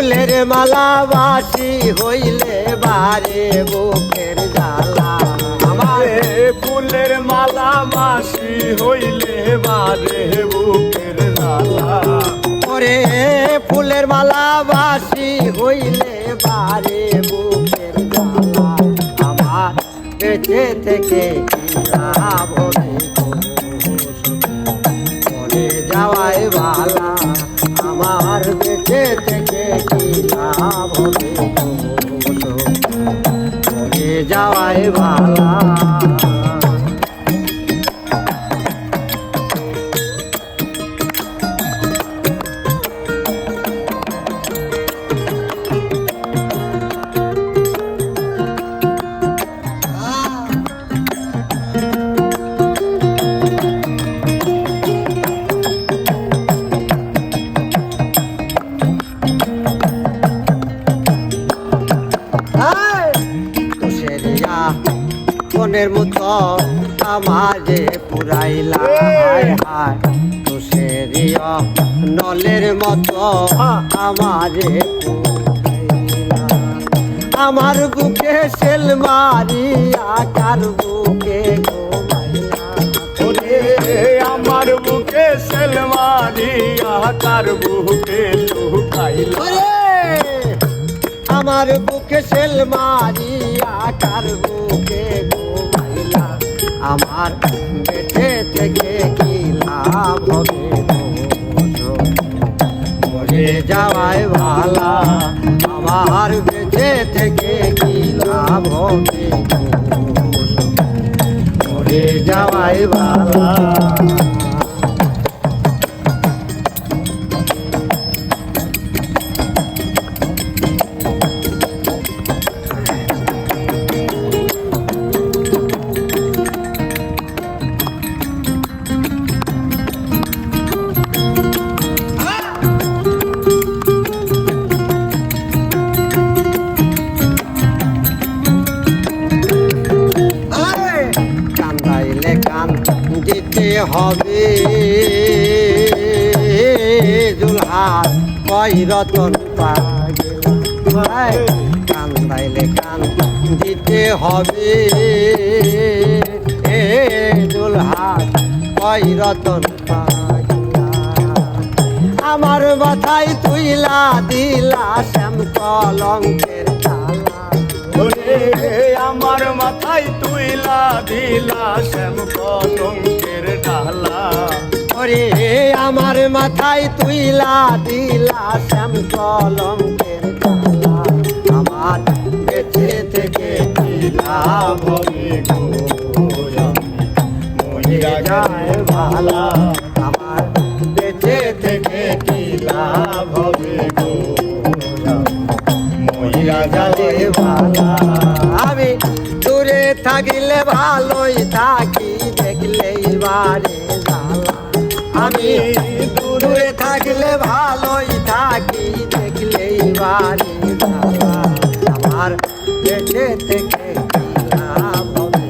ফুলের মালা বাসি হইলে বারে বুকের জ্বালা আমার ফুলের মালা বাসি হইলে বারে বুকের জ্বালা ওরে ফুলের মালা বাসি হইলে বারে বুকের জ্বালা আমার বেঁচে থেকে লাভ হবে মরে যাওয়াই ভালা আমার বেঁচে থেকে কি লাভ হবে মরে যাওয়াই ভালা মনের মতো আমারে পুরাইলা হায় তুষেরিয়া নলের মতো আমারে পুরাইলা আমার বুকে সেল মারিয়া কার বুকে ঘুমাইলা আমার বুকে সেল মারিয়া কার বুকে লুকাইলা আমার বুকে সেল মারিয়া কার বুকে ঘুমাইলা আমার বেঁচে থেকে কি লাভ হবে মরে যাওয়াই ভালা আমার বেঁচে থেকে কি লাভ হবে মরে যাওয়াই ভালা দিতে হবে জুলহার কই রতন কান্দাইলে কান দিতে হবে জুলহার কই রতন আমার মাথায় তুইলা দিলা শ্যাম কলঙ্কের জ্বালা আমার মাথায় তুইলা দিলা শ্যাম কলঙ্কের ডালা ওরে আমার মাথায় তুইলা দিলা শ্যাম কলঙ্কের জ্বালা আমার বেঁচে থেকে কি লাভ হবে মরে যায় ভালা আমার বেঁচে থেকে কি লাভ হবে মরে যায় ভালা আমি দূরে থাকিলে ভালোই থাকি দেখলেই বারে জ্বালা আমি দূরে থাকলে ভালোই থাকি দেখলেই বারে জ্বালা আমার বেঁচে থেকে কি লাভ হবে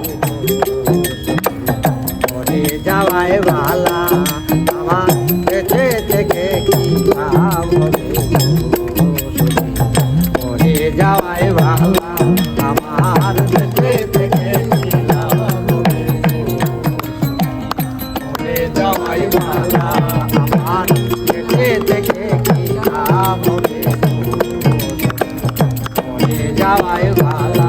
মরে যাওয়াই ভালা আমার বেঁচে থেকে কি লাভ হবে মরে যাওয়াই ভালা আমার বেঁচে থেকে কি লাভ হবে মরে যাওয়াই ভালা আমার বেঁচে থেকে কি লাভ হবে মরে যাওয়াই ভালা।